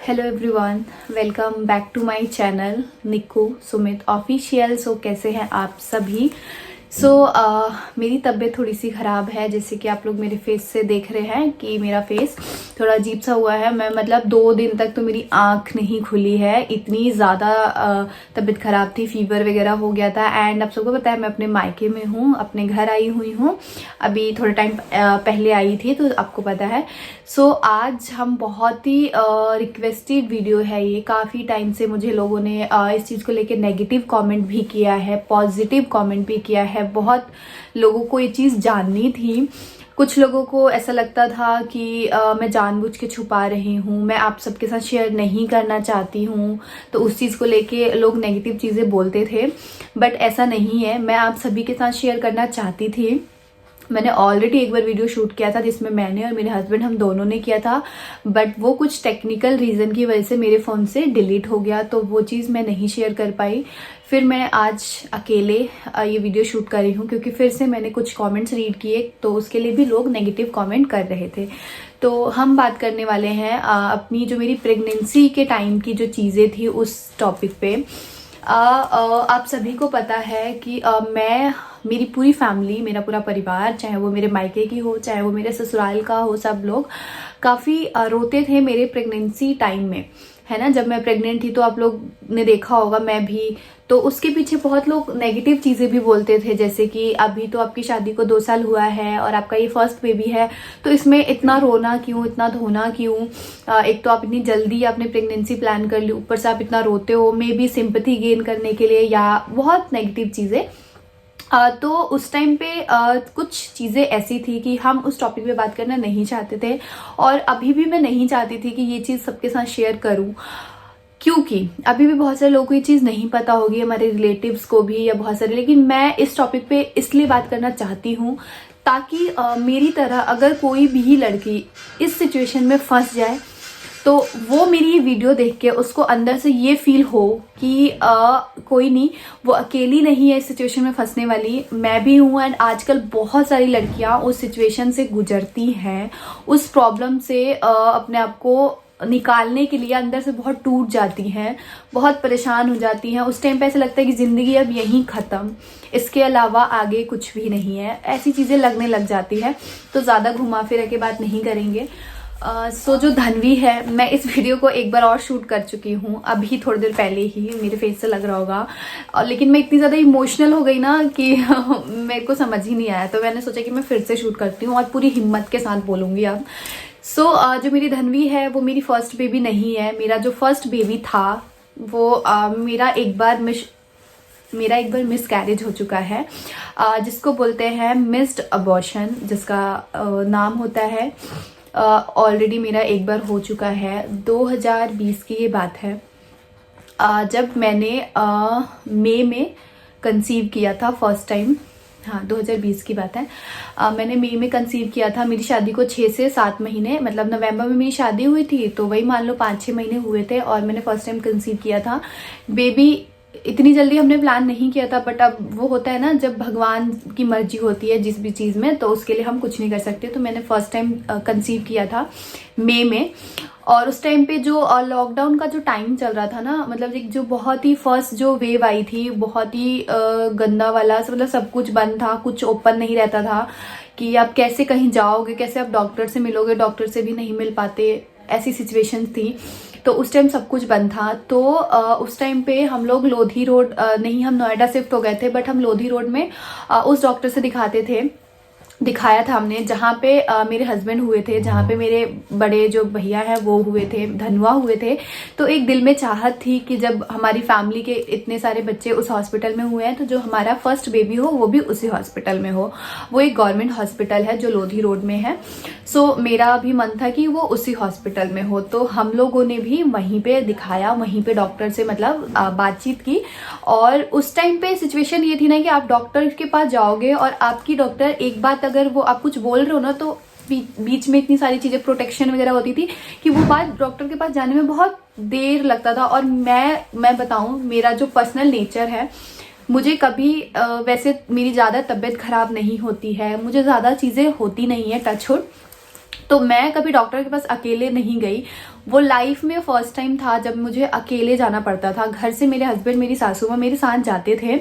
Hello everyone, welcome back to my channel Nikku Sumit official. So कैसे हैं आप सभी। मेरी तबीयत थोड़ी सी ख़राब है, जैसे कि आप लोग मेरे फेस से देख रहे हैं कि मेरा फेस थोड़ा अजीब सा हुआ है। मैं मतलब 2 दिन तक तो मेरी आँख नहीं खुली है, इतनी ज़्यादा तबीयत ख़राब थी, फीवर वगैरह हो गया था। एंड आप सबको पता है मैं अपने मायके में हूँ, अपने घर आई हुई हूँ, अभी थोड़ा टाइम पहले आई थी, तो आपको पता है। आज हम बहुत ही रिक्वेस्टेड वीडियो है ये, काफ़ी टाइम से मुझे लोगों ने इस चीज़ को लेके नेगेटिव कमेंट भी किया है, पॉजिटिव कमेंट भी किया है। बहुत लोगों को ये चीज़ जाननी थी। कुछ लोगों को ऐसा लगता था कि मैं जानबूझ के छुपा रही हूँ, मैं आप सबके साथ शेयर नहीं करना चाहती हूँ, तो उस चीज़ को लेके लोग नेगेटिव चीज़ें बोलते थे। बट ऐसा नहीं है, मैं आप सभी के साथ शेयर करना चाहती थी। मैंने ऑलरेडी एक बार वीडियो शूट किया था जिसमें मैंने और मेरे हस्बैंड हम दोनों ने किया था, बट वो कुछ टेक्निकल रीज़न की वजह से मेरे फ़ोन से डिलीट हो गया, तो वो चीज़ मैं नहीं शेयर कर पाई। फिर मैं आज अकेले ये वीडियो शूट कर रही हूँ, क्योंकि फिर से मैंने कुछ कमेंट्स रीड किए, तो उसके लिए भी लोग नेगेटिव कमेंट कर रहे थे। तो हम बात करने वाले हैं अपनी जो मेरी प्रेगनेंसी के टाइम की जो चीज़ें थी उस टॉपिक पे। आप सभी को पता है कि मेरी पूरी फैमिली, मेरा पूरा परिवार, चाहे वो मेरे मायके की हो, चाहे वो मेरे ससुराल का हो, सब लोग काफ़ी रोते थे मेरे प्रेगनेंसी टाइम में, है ना। जब मैं प्रेग्नेंट थी तो आप लोग ने देखा होगा, मैं भी, तो उसके पीछे बहुत लोग नेगेटिव चीज़ें भी बोलते थे, जैसे कि अभी तो आपकी शादी को 2 साल हुआ है और आपका ये फर्स्ट बेबी है, तो इसमें इतना रोना क्यों, इतना धोना क्यों। एक तो आप इतनी जल्दी आपने प्रेगनेंसी प्लान कर ली, ऊपर से आप इतना रोते हो, मे बी सिंपैथी गेन करने के लिए, या बहुत नेगेटिव चीज़ें। तो उस टाइम पे कुछ चीज़ें ऐसी थी कि हम उस टॉपिक पे बात करना नहीं चाहते थे, और अभी भी मैं नहीं चाहती थी कि ये चीज़ सबके साथ शेयर करूं, क्योंकि अभी भी बहुत सारे लोगों को ये चीज़ नहीं पता होगी, हमारे रिलेटिव्स को भी, या बहुत सारे। लेकिन मैं इस टॉपिक पे इसलिए बात करना चाहती हूँ ताकि मेरी तरह अगर कोई भी लड़की इस सिचुएशन में फंस जाए, तो वो मेरी ये वीडियो देख के उसको अंदर से ये फील हो कि कोई नहीं, वो अकेली नहीं है इस सिचुएशन में फंसने वाली, मैं भी हूँ। एंड आजकल बहुत सारी लड़कियाँ उस सिचुएशन से गुजरती हैं, उस प्रॉब्लम से अपने आप को निकालने के लिए अंदर से बहुत टूट जाती हैं, बहुत परेशान हो जाती हैं। उस टाइम पे ऐसा लगता है कि ज़िंदगी अब यहीं ख़त्म, इसके अलावा आगे कुछ भी नहीं है, ऐसी चीज़ें लगने लग जाती है। तो ज़्यादा घुमा फिरा के बात नहीं करेंगे। जो धनवी है, मैं इस वीडियो को एक बार और शूट कर चुकी हूँ, अभी थोड़ी देर पहले ही, मेरे फेस से लग रहा होगा। लेकिन मैं इतनी ज़्यादा इमोशनल हो गई ना कि मेरे को समझ ही नहीं आया, तो मैंने सोचा कि मैं फिर से शूट करती हूँ और पूरी हिम्मत के साथ बोलूँगी अब। जो मेरी धनवी है वो मेरी फर्स्ट बेबी नहीं है। मेरा जो फर्स्ट बेबी था वो मेरा एक बार मिस कैरेज हो चुका है, जिसको बोलते हैं मिस्ड अबॉर्शन, जिसका नाम होता है। ऑलरेडी मेरा एक बार हो चुका है, 2020 की ये बात है। जब मैंने मई में कंसीव किया था फर्स्ट टाइम, हाँ 2020 की बात है। मैंने मई में कंसीव किया था। मेरी शादी को 6 से 7 महीने, मतलब नवंबर में मेरी शादी हुई थी, तो वही मान लो 5-6 महीने हुए थे, और मैंने फर्स्ट टाइम कंसीव किया था। बेबी इतनी जल्दी हमने प्लान नहीं किया था, बट अब वो होता है ना, जब भगवान की मर्जी होती है जिस भी चीज़ में, तो उसके लिए हम कुछ नहीं कर सकते। तो मैंने फर्स्ट टाइम कंसीव किया था मई में। और उस टाइम पे जो लॉकडाउन का जो टाइम चल रहा था ना, मतलब एक जो बहुत ही फर्स्ट जो वेव आई थी, बहुत ही गंदा वाला, मतलब सब कुछ बंद था, कुछ ओपन नहीं रहता था कि आप कैसे कहीं जाओगे, कैसे आप डॉक्टर से मिलोगे, डॉक्टर से भी नहीं मिल पाते, ऐसी सिचुएशन थी। तो उस टाइम सब कुछ बंद था। तो उस टाइम पे हम लोग लोधी रोड, नहीं हम नोएडा शिफ्ट हो गए थे, बट हम लोधी रोड में उस डॉक्टर से दिखाया था हमने, जहाँ पे मेरे हस्बैंड हुए थे, जहाँ पे मेरे बड़े जो भैया हैं वो हुए थे, धनवा हुए थे। तो एक दिल में चाहत थी कि जब हमारी फैमिली के इतने सारे बच्चे उस हॉस्पिटल में हुए हैं, तो जो हमारा फर्स्ट बेबी हो वो भी उसी हॉस्पिटल में हो। वो एक गवर्नमेंट हॉस्पिटल है जो लोधी रोड में है। मेरा भी मन था कि वो उसी हॉस्पिटल में हो, तो हम लोगों ने भी वहीं पे दिखाया, वहीं पे डॉक्टर से मतलब बातचीत की। और उस टाइम पे सिचुएशन ये थी ना कि आप डॉक्टर के पास जाओगे और आपकी डॉक्टर एक बात, अगर वो आप कुछ बोल रहे हो ना, तो बीच में इतनी सारी चीज़ें, प्रोटेक्शन वगैरह होती थी कि वो बात डॉक्टर के पास जाने में बहुत देर लगता था। और मैं बताऊं, मेरा जो पर्सनल नेचर है, मुझे कभी वैसे मेरी ज़्यादा तबीयत ख़राब नहीं होती है, मुझे ज़्यादा चीज़ें होती नहीं है, टच वुड। तो मैं कभी डॉक्टर के पास अकेले नहीं गई। वो लाइफ में फर्स्ट टाइम था जब मुझे अकेले जाना पड़ता था। घर से मेरे हस्बैंड, मेरी सासू माँ मेरे साथ जाते थे,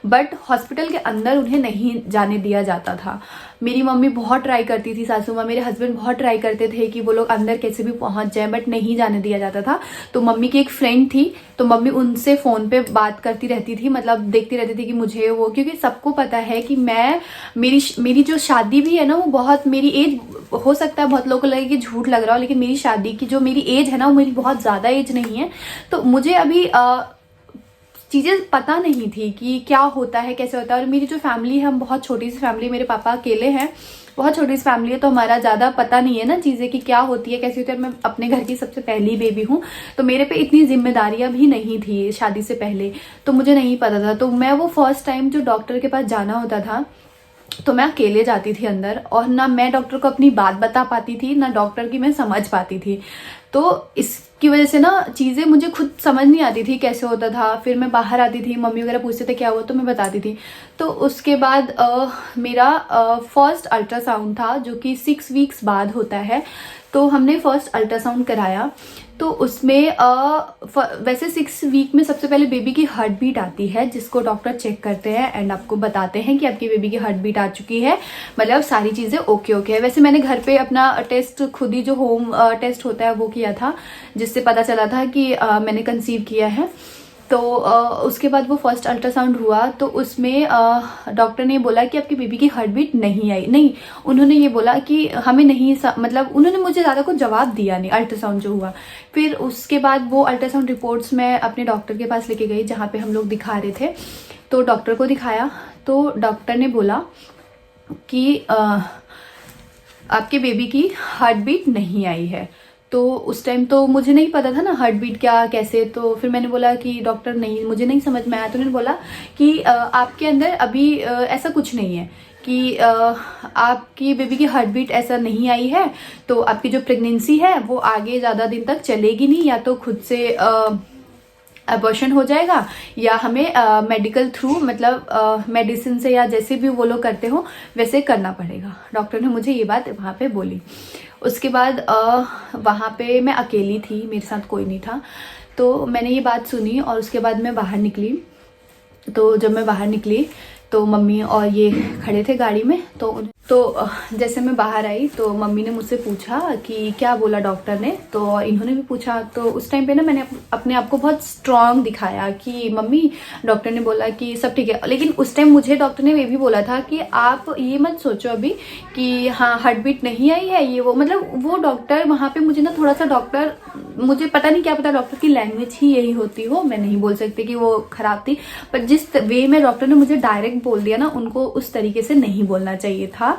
बट हॉस्पिटल के अंदर उन्हें नहीं जाने दिया जाता था। मेरी मम्मी बहुत ट्राई करती थी, सासू माँ, मेरे हस्बैंड बहुत ट्राई करते थे कि वो लोग अंदर कैसे भी पहुंच जाएं, बट नहीं जाने दिया जाता था। तो मम्मी की एक फ्रेंड थी, तो मम्मी उनसे फ़ोन पे बात करती रहती थी, मतलब देखती रहती थी कि मुझे वो, क्योंकि सबको पता है कि मेरी जो शादी भी है ना, वो बहुत, मेरी एज हो सकता है बहुत लोगों को लगे कि झूठ लग रहा हो, लेकिन मेरी शादी की जो मेरी एज है ना, वो मेरी बहुत ज़्यादा एज नहीं है। तो मुझे अभी चीज़ें पता नहीं थी कि क्या होता है, कैसे होता है। और मेरी जो फैमिली है, हम बहुत छोटी सी फैमिली, मेरे पापा अकेले हैं, बहुत छोटी सी फैमिली है, तो हमारा ज़्यादा पता नहीं है ना चीज़ें कि क्या होती है, कैसी होती है। मैं अपने घर की सबसे पहली बेबी हूँ, तो मेरे पे इतनी जिम्मेदारियां भी नहीं थी शादी से पहले, तो मुझे नहीं पता था। तो मैं वो फर्स्ट टाइम जो डॉक्टर के पास जाना होता था, तो मैं अकेले जाती थी अंदर, और ना मैं डॉक्टर को अपनी बात बता पाती थी, ना डॉक्टर की मैं समझ पाती थी। तो इसकी वजह से ना चीज़ें मुझे खुद समझ नहीं आती थी कैसे होता था। फिर मैं बाहर आती थी, मम्मी वगैरह पूछते थे क्या हुआ, तो मैं बताती थी। तो उसके बाद मेरा फर्स्ट अल्ट्रासाउंड था, जो कि 6 वीक्स बाद होता है। तो हमने फर्स्ट अल्ट्रासाउंड कराया, तो उसमें वैसे 6 वीक में सबसे पहले बेबी की हार्ट बीट आती है, जिसको डॉक्टर चेक करते हैं एंड आपको बताते हैं कि आपकी बेबी की हार्ट बीट आ चुकी है, मतलब सारी चीज़ें ओके है। वैसे मैंने घर पे अपना टेस्ट खुद ही, जो होम टेस्ट होता है, वो किया था, जिससे पता चला था कि मैंने कंसीव किया है। तो उसके बाद वो फर्स्ट अल्ट्रासाउंड हुआ, तो उसमें डॉक्टर ने बोला कि आपकी बेबी की हार्ट बीट नहीं आई। नहीं, उन्होंने ये बोला कि हमें नहीं मतलब उन्होंने मुझे ज़्यादा कुछ जवाब दिया नहीं, अल्ट्रासाउंड जो हुआ। फिर उसके बाद वो अल्ट्रासाउंड रिपोर्ट्स मैं अपने डॉक्टर के पास लेके गई, जहाँ पे हम लोग दिखा रहे थे। तो डॉक्टर को दिखाया, तो डॉक्टर ने बोला कि आपके बेबी की हार्ट बीट नहीं आई है। तो उस टाइम तो मुझे नहीं पता था ना हार्ट बीट क्या कैसे। तो फिर मैंने बोला कि डॉक्टर, नहीं, मुझे नहीं समझ में आया। तो उन्होंने बोला कि आपके अंदर अभी ऐसा कुछ नहीं है कि आपकी बेबी की हार्ट बीट ऐसा नहीं आई है, तो आपकी जो प्रेगनेंसी है वो आगे ज़्यादा दिन तक चलेगी नहीं, या तो खुद से अबॉर्शन हो जाएगा, या हमें मेडिकल थ्रू, मतलब मेडिसिन से, या जैसे भी वो लोग करते हो वैसे करना पड़ेगा। डॉक्टर ने मुझे ये बात वहाँ पे बोली। उसके बाद वहाँ पे मैं अकेली थी, मेरे साथ कोई नहीं था। तो मैंने ये बात सुनी, और उसके बाद मैं बाहर निकली। तो जब मैं बाहर निकली, तो मम्मी और ये खड़े थे गाड़ी में। तो जैसे मैं बाहर आई, तो मम्मी ने मुझसे पूछा कि क्या बोला डॉक्टर ने। तो इन्होंने भी पूछा। तो उस टाइम पे ना मैंने अपने आप को बहुत स्ट्रांग दिखाया कि मम्मी, डॉक्टर ने बोला कि सब ठीक है। लेकिन उस टाइम मुझे डॉक्टर ने ये भी बोला था कि आप ये मत सोचो अभी कि हाँ हार्ट बीट नहीं आई है, ये वो, मतलब वो डॉक्टर वहाँ पे मुझे ना थोड़ा सा, डॉक्टर, मुझे पता नहीं क्या पता, डॉक्टर की लैंग्वेज ही यही होती हो, मैं नहीं बोल सकती कि वो खराब थी, पर जिस वे में डॉक्टर ने मुझे डायरेक्ट बोल दिया ना, उनको उस तरीके से नहीं बोलना चाहिए था।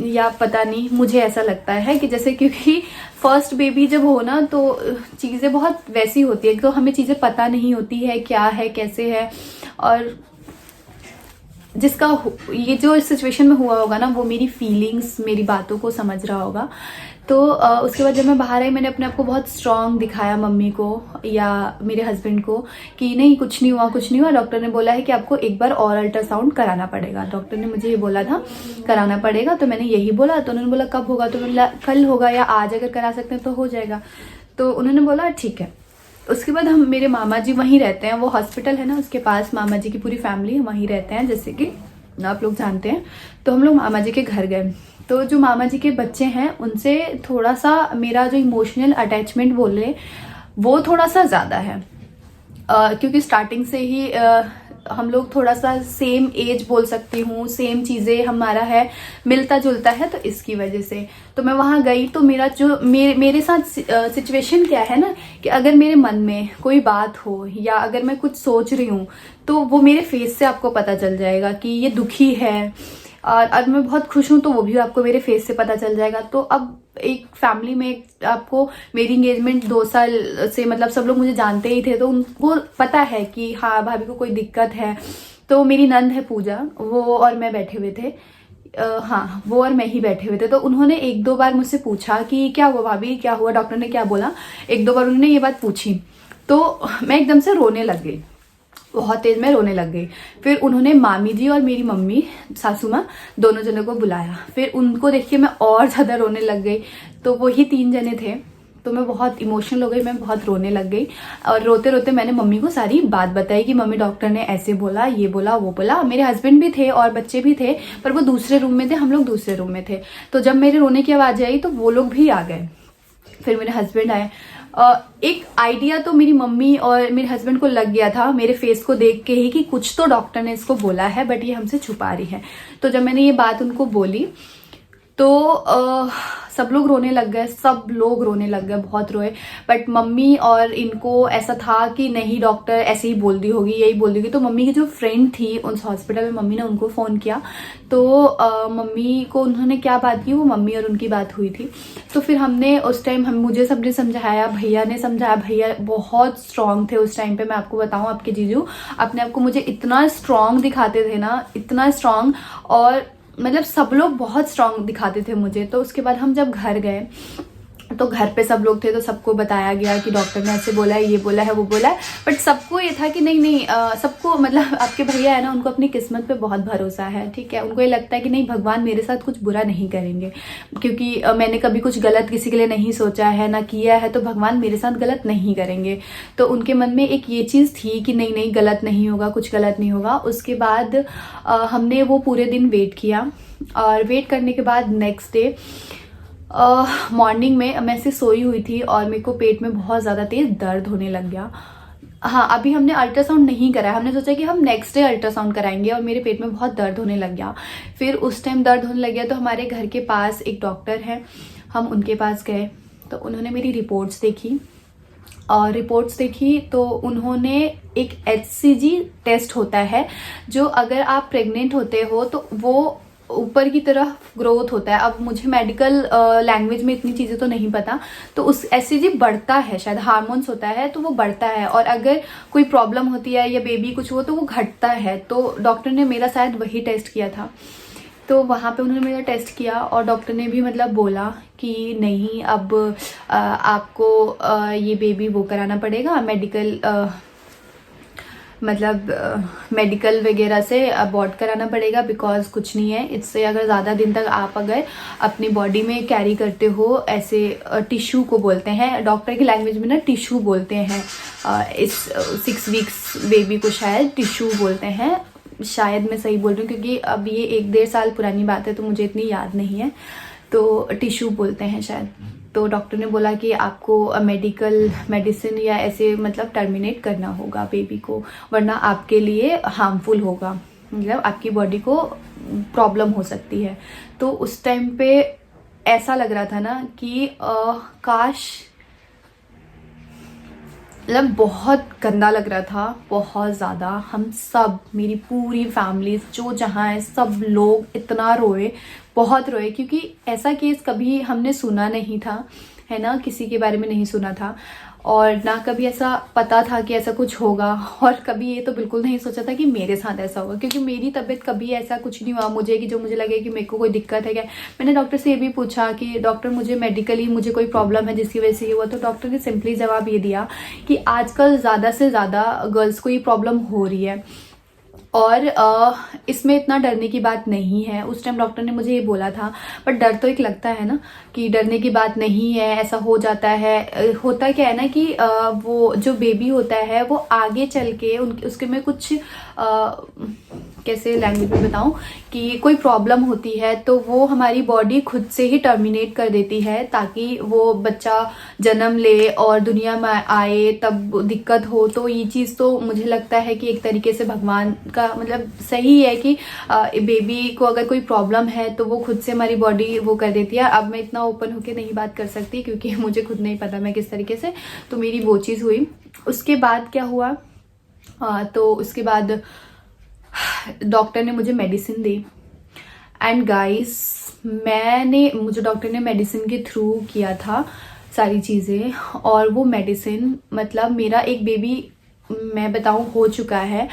या पता नहीं, मुझे ऐसा लगता है कि जैसे, क्योंकि फर्स्ट बेबी जब हो ना, तो चीज़ें बहुत वैसी होती है, तो हमें चीज़ें पता नहीं होती है क्या है कैसे है। और जिसका ये जो सिचुएशन में हुआ होगा ना, वो मेरी फीलिंग्स, मेरी बातों को समझ रहा होगा। तो उसके बाद जब मैं बाहर आई, मैंने अपने आप को बहुत स्ट्रांग दिखाया मम्मी को या मेरे हस्बैंड को कि नहीं, कुछ नहीं हुआ, कुछ नहीं हुआ। डॉक्टर ने बोला है कि आपको एक बार और अल्ट्रासाउंड कराना पड़ेगा। डॉक्टर ने मुझे ये बोला था कराना पड़ेगा। तो मैंने यही बोला। तो उन्होंने बोला कब होगा, तो मैंने कल होगा या आज, अगर करा सकते हैं तो हो जाएगा। तो उन्होंने बोला ठीक है। उसके बाद हम, मेरे मामा जी वहीं रहते हैं, वो हॉस्पिटल है ना उसके पास, मामा जी की पूरी फैमिली वहीं रहते हैं, जैसे कि आप लोग जानते हैं। तो हम लोग मामा जी के घर गए। तो जो मामा जी के बच्चे हैं, उनसे थोड़ा सा मेरा जो इमोशनल अटैचमेंट बोले, वो थोड़ा सा ज़्यादा है, क्योंकि स्टार्टिंग से ही हम लोग थोड़ा सा सेम एज बोल सकती हूँ, सेम चीज़ें हमारा है, मिलता जुलता है, तो इसकी वजह से। तो मैं वहाँ गई, तो मेरा जो मेरे साथ सिचुएशन क्या है ना, कि अगर मेरे मन में कोई बात हो या अगर मैं कुछ सोच रही हूँ, तो वो मेरे फेस से आपको पता चल जाएगा कि ये दुखी है, और अब मैं बहुत खुश हूँ तो वो भी आपको मेरे फेस से पता चल जाएगा। तो अब एक फैमिली में आपको, मेरी एंगेजमेंट 2 साल से, मतलब सब लोग मुझे जानते ही थे, तो उनको पता है कि हाँ भाभी को कोई दिक्कत है। तो मेरी नंद है पूजा, वो और मैं बैठे हुए थे, हाँ वो और मैं ही बैठे हुए थे। तो उन्होंने 1-2 बार मुझसे पूछा कि क्या हुआ भाभी, क्या हुआ, डॉक्टर ने क्या बोला। 1-2 बार उन्होंने ये बात पूछी, तो मैं एकदम से रोने लग गई। बहुत तेज मैं रोने लग गई। फिर उन्होंने मामी जी और मेरी मम्मी सासू माँ दोनों जनों को बुलाया। फिर उनको देख के मैं और ज़्यादा रोने लग गई। तो वही 3 जने थे, तो मैं बहुत इमोशनल हो गई, मैं बहुत रोने लग गई। और रोते रोते मैंने मम्मी को सारी बात बताई कि मम्मी डॉक्टर ने ऐसे बोला, ये बोला, वो बोला। मेरे हस्बैंड भी थे और बच्चे भी थे, पर वो दूसरे रूम में थे, हम लोग दूसरे रूम में थे। तो जब मेरे रोने की आवाज़ आई तो वो लोग भी आ गए। फिर मेरे हस्बैंड आए। एक आइडिया तो मेरी मम्मी और मेरे हस्बैंड को लग गया था मेरे फेस को देख के ही कि कुछ तो डॉक्टर ने इसको बोला है, बट ये हमसे छुपा रही है। तो जब मैंने ये बात उनको बोली तो सब लोग रोने लग गए, सब लोग रोने लग गए, बहुत रोए। बट मम्मी और इनको ऐसा था कि नहीं डॉक्टर ऐसे ही बोल दी होगी, यही बोल दी होगी। तो मम्मी की जो फ्रेंड थी उस हॉस्पिटल में, मम्मी ने उनको फ़ोन किया। तो मम्मी को उन्होंने क्या बात की, वो मम्मी और उनकी बात हुई थी। तो फिर हमने उस टाइम मुझे सबने समझाया, भैया ने समझाया। भैया बहुत स्ट्रांग थे उस टाइम पे, मैं आपको बताऊं, आपके जीजू अपने आप को मुझे इतना स्ट्रांग दिखाते थे ना, इतना स्ट्रांग। और मतलब सब लोग बहुत स्ट्रांग दिखाते थे मुझे। तो उसके बाद हम जब घर गए तो घर पे सब लोग थे, तो सबको बताया गया कि डॉक्टर ने ऐसे बोला है, ये बोला है, वो बोला है। बट सबको ये था कि नहीं नहीं, सबको मतलब आपके भैया है ना, उनको अपनी किस्मत पे बहुत भरोसा है, ठीक है। उनको ये लगता है कि नहीं भगवान मेरे साथ कुछ बुरा नहीं करेंगे, क्योंकि मैंने कभी कुछ गलत किसी के लिए नहीं सोचा है ना किया है, तो भगवान मेरे साथ गलत नहीं करेंगे। तो उनके मन में एक ये चीज़ थी कि नहीं नहीं गलत नहीं होगा, कुछ गलत नहीं होगा। उसके बाद हमने वो पूरे दिन वेट किया, और वेट करने के बाद नेक्स्ट डे मॉर्निंग में मैं ऐसे सोई हुई थी और मेरे को पेट में बहुत ज़्यादा तेज़ दर्द होने लग गया। हाँ, अभी हमने अल्ट्रासाउंड नहीं कराया, हमने सोचा कि हम नेक्स्ट डे अल्ट्रासाउंड कराएंगे, और मेरे पेट में बहुत दर्द होने लग गया। फिर उस टाइम दर्द होने लग गया तो हमारे घर के पास एक डॉक्टर है, हम उनके पास गए। तो उन्होंने मेरी रिपोर्ट्स देखी, और रिपोर्ट्स देखी तो उन्होंने एक HCG टेस्ट होता है, जो अगर आप प्रेग्नेंट होते हो तो वो ऊपर की तरफ ग्रोथ होता है। अब मुझे मेडिकल लैंग्वेज में इतनी चीज़ें तो नहीं पता। तो उस HCG बढ़ता है, शायद हार्मोन्स होता है तो वो बढ़ता है, और अगर कोई प्रॉब्लम होती है या बेबी कुछ हो तो वो घटता है। तो डॉक्टर ने मेरा शायद वही टेस्ट किया था। तो वहाँ पे उन्होंने मेरा टेस्ट किया, और डॉक्टर ने भी मतलब बोला कि नहीं अब आपको ये बेबी वो कराना पड़ेगा, मेडिकल मतलब मेडिकल वगैरह से अबॉर्ट कराना पड़ेगा, बिकॉज कुछ नहीं है इससे। अगर ज़्यादा दिन तक आप अगर अपनी बॉडी में कैरी करते हो, ऐसे टिश्यू को बोलते हैं डॉक्टर की लैंग्वेज में ना, टिश्यू बोलते हैं इस 6 वीक्स बेबी को, शायद टिश्यू बोलते हैं, शायद मैं सही बोल रही हूँ, क्योंकि अब ये 1-1.5 साल पुरानी बात है तो मुझे इतनी याद नहीं है। तो टिश्यू बोलते हैं शायद। तो डॉक्टर ने बोला कि आपको मेडिसिन या ऐसे मतलब टर्मिनेट करना होगा बेबी को, वरना आपके लिए हार्मफुल होगा, मतलब आपकी बॉडी को प्रॉब्लम हो सकती है। तो उस टाइम पे ऐसा लग रहा था ना कि काश, मतलब बहुत गंदा लग रहा था, बहुत ज़्यादा। हम सब, मेरी पूरी फैमिली जो जहाँ है, सब लोग इतना रोए, बहुत रोए, क्योंकि ऐसा केस कभी हमने सुना नहीं था, है ना, किसी के बारे में नहीं सुना था, और ना कभी ऐसा पता था कि ऐसा कुछ होगा, और कभी ये तो बिल्कुल नहीं सोचा था कि मेरे साथ ऐसा होगा, क्योंकि मेरी तबीयत कभी ऐसा कुछ नहीं हुआ मुझे कि जो मुझे लगे कि मेरे को कोई दिक्कत है क्या। मैंने डॉक्टर से ये भी पूछा कि डॉक्टर मुझे मेडिकली मुझे कोई प्रॉब्लम है जिसकी वजह से ये हुआ, तो डॉक्टर ने सिंपली जवाब ये दिया कि आजकल ज़्यादा से ज़्यादा गर्ल्स को ये प्रॉब्लम हो रही है, और इसमें इतना डरने की बात नहीं है। उस टाइम डॉक्टर ने मुझे ये बोला था, बट डर तो एक लगता है ना कि डरने की बात नहीं है, ऐसा हो जाता है। होता क्या है ना कि वो जो बेबी होता है वो आगे चल के उसके में कुछ कैसे लैंग्वेज में बताऊं, कि कोई प्रॉब्लम होती है तो वो हमारी बॉडी खुद से ही टर्मिनेट कर देती है, ताकि वो बच्चा जन्म ले और दुनिया में आए तब दिक्कत हो। तो ये चीज़ तो मुझे लगता है कि एक तरीके से भगवान का मतलब सही है कि बेबी को अगर कोई प्रॉब्लम है तो वो खुद से हमारी बॉडी वो कर देती है। अब मैं इतना ओपन होके नहीं बात कर सकती क्योंकि मुझे खुद नहीं पता मैं किस तरीके से, तो मेरी वो चीज़ हुई। उसके बाद क्या हुआ, तो उसके बाद डॉक्टर ने मुझे मेडिसिन दी, एंड गाइस मुझे डॉक्टर ने मेडिसिन के थ्रू किया था सारी चीज़ें, और वो मेडिसिन मतलब मेरा एक बेबी मैं बताऊं हो चुका है,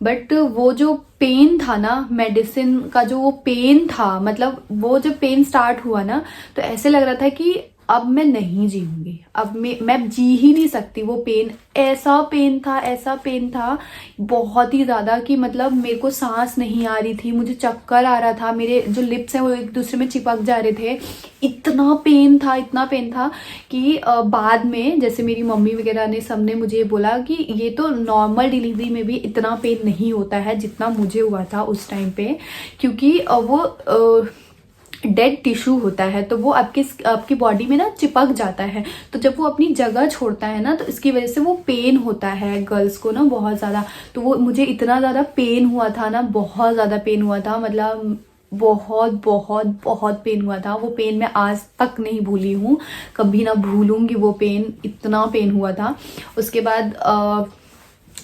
बट वो जो पेन था ना, मेडिसिन का जो वो पेन था, मतलब वो जब पेन स्टार्ट हुआ ना तो ऐसे लग रहा था कि अब मैं नहीं जीऊंगी, अब मैं जी ही नहीं सकती। वो पेन, ऐसा पेन था बहुत ही ज़्यादा कि मतलब मेरे को सांस नहीं आ रही थी, मुझे चक्कर आ रहा था, मेरे जो लिप्स हैं वो एक दूसरे में चिपक जा रहे थे। इतना पेन था कि बाद में जैसे मेरी मम्मी वगैरह ने, सबने मुझे बोला कि ये तो नॉर्मल डिलीवरी में भी इतना पेन नहीं होता है जितना मुझे हुआ था उस टाइम पे, क्योंकि वो डेड टिश्यू होता है तो वो आपकी बॉडी में ना चिपक जाता है, तो जब वो अपनी जगह छोड़ता है ना तो इसकी वजह से वो पेन होता है गर्ल्स को ना बहुत ज़्यादा। तो वो मुझे इतना ज़्यादा पेन हुआ था ना, बहुत ज़्यादा पेन हुआ था, मतलब बहुत पेन हुआ था। वो पेन मैं आज तक नहीं भूली हूँ, कभी ना भूलूंगी वो पेन, इतना पेन हुआ था। उसके बाद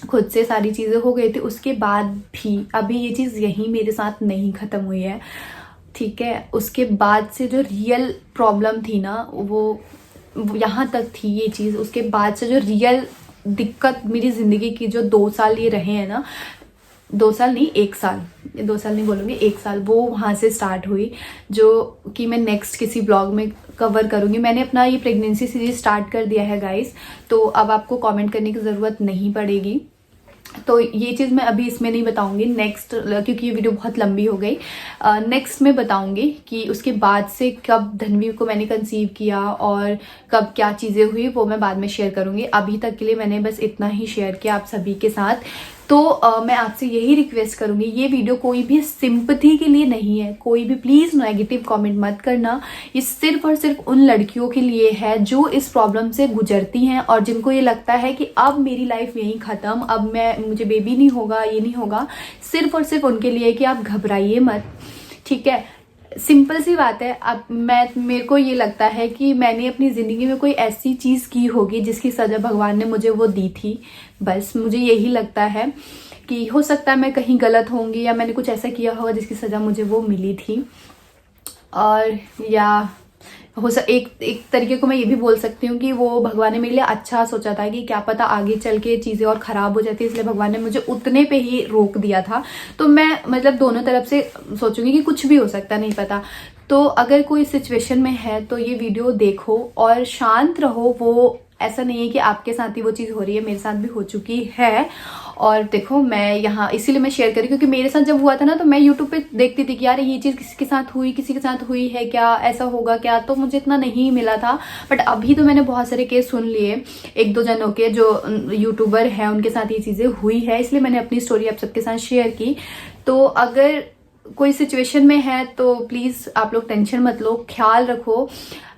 खुद से सारी चीज़ें हो गई थी। उसके बाद भी अभी ये चीज़ यहीं मेरे साथ नहीं ख़त्म हुई है, ठीक है। उसके बाद से जो रियल प्रॉब्लम थी ना वो यहाँ तक थी ये चीज़। उसके बाद से जो रियल दिक्कत मेरी ज़िंदगी की, जो 2 साल ये रहे हैं ना, 2 साल नहीं 1 साल, 2 साल नहीं बोलूँगी 1 साल, वो वहाँ से स्टार्ट हुई, जो कि मैं नेक्स्ट किसी ब्लॉग में कवर करूँगी। मैंने अपना ये प्रेगनेंसी सीरीज स्टार्ट कर दिया है गाइस, तो अब आपको कमेंट करने की ज़रूरत नहीं पड़ेगी। तो ये चीज़ मैं अभी इसमें नहीं बताऊंगी, नेक्स्ट, क्योंकि ये वीडियो बहुत लंबी हो गई। नेक्स्ट में बताऊंगी कि उसके बाद से कब धन्वी को मैंने कंसीव किया और कब क्या चीज़ें हुई, वो मैं बाद में शेयर करूंगी। अभी तक के लिए मैंने बस इतना ही शेयर किया आप सभी के साथ। तो मैं आपसे यही रिक्वेस्ट करूंगी, ये वीडियो कोई भी सिंपैथी के लिए नहीं है, कोई भी प्लीज़ नेगेटिव कमेंट मत करना। ये सिर्फ और सिर्फ उन लड़कियों के लिए है जो इस प्रॉब्लम से गुजरती हैं और जिनको ये लगता है कि अब मेरी लाइफ यहीं ख़त्म, अब मुझे बेबी नहीं होगा, ये नहीं होगा। सिर्फ और सिर्फ उनके लिए कि आप घबराइए मत, ठीक है। सिंपल सी बात है। अब मेरे को ये लगता है कि मैंने अपनी ज़िंदगी में कोई ऐसी चीज़ की होगी जिसकी सज़ा भगवान ने मुझे वो दी थी। बस मुझे यही लगता है कि हो सकता है मैं कहीं गलत होंगी या मैंने कुछ ऐसा किया होगा जिसकी सज़ा मुझे वो मिली थी। और या एक तरीके को मैं ये भी बोल सकती हूँ कि वो भगवान ने मेरे लिए अच्छा सोचा था कि क्या पता आगे चल के चीज़ें और ख़राब हो जाती है, इसलिए भगवान ने मुझे उतने पे ही रोक दिया था। तो मैं मतलब दोनों तरफ से सोचूंगी कि कुछ भी हो सकता, नहीं पता। तो अगर कोई सिचुएशन में है तो ये वीडियो देखो और शांत रहो। वो ऐसा नहीं है कि आपके साथ ही वो चीज़ हो रही है, मेरे साथ भी हो चुकी है। और देखो मैं यहाँ इसीलिए मैं शेयर करी, क्योंकि मेरे साथ जब हुआ था ना तो मैं यूट्यूब पे देखती थी कि यार ये चीज़ किसी के साथ हुई है क्या, ऐसा होगा क्या, तो मुझे इतना नहीं मिला था। बट अभी तो मैंने बहुत सारे केस सुन लिए 1-2 जनों के जो यूट्यूबर हैं, उनके साथ ये चीज़ें हुई है, इसलिए मैंने अपनी स्टोरी आप सबके साथ शेयर की। तो अगर कोई सिचुएशन में है तो प्लीज़ आप लोग टेंशन मत लो, ख्याल रखो।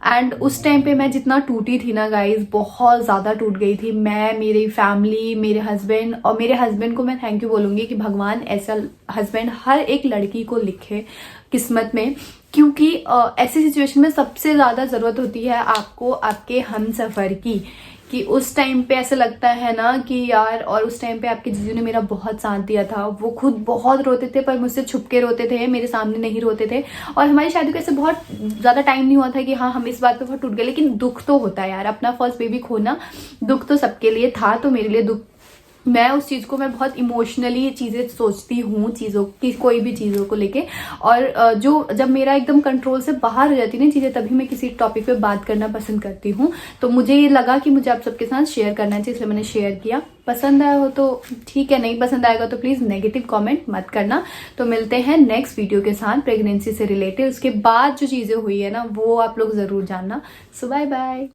एंड उस टाइम पे मैं जितना टूटी थी ना गाइज, बहुत ज़्यादा टूट गई थी मैं, मेरी फैमिली, मेरे हस्बैंड। और मेरे हस्बैंड को मैं थैंक यू बोलूँगी कि भगवान ऐसा हस्बैंड हर एक लड़की को लिखे किस्मत में, क्योंकि ऐसी सिचुएशन में सबसे ज़्यादा ज़रूरत होती है आपको आपके हमसफ़र की। कि उस टाइम पे ऐसा लगता है ना कि यार, और उस टाइम पे आपके जीजू ने मेरा बहुत साथ दिया था। वो खुद बहुत रोते थे पर मुझसे छुप के रोते थे, मेरे सामने नहीं रोते थे। और हमारी शादी को ऐसे बहुत ज़्यादा टाइम नहीं हुआ था कि हाँ हम इस बात पे बहुत टूट गए, लेकिन दुख तो होता है यार, अपना फर्स्ट बेबी खोना दुख तो सबके लिए था, तो मेरे लिए दुख। मैं उस चीज़ को, मैं बहुत इमोशनली चीज़ें सोचती हूँ, चीज़ों की, कोई भी चीज़ों को लेके। और जो जब मेरा एकदम कंट्रोल से बाहर हो जाती है ना चीज़ें, तभी मैं किसी टॉपिक पे बात करना पसंद करती हूँ। तो मुझे ये लगा कि मुझे आप सबके साथ शेयर करना चाहिए, इसलिए मैंने शेयर किया। पसंद आया हो तो ठीक है, नहीं पसंद आएगा तो प्लीज़ नेगेटिव कमेंट मत करना। तो मिलते हैं नेक्स्ट वीडियो के साथ प्रेगनेंसी से रिलेटेड। उसके बाद जो चीज़ें हुई है ना वो आप लोग ज़रूर जानना। सो बाय बाय।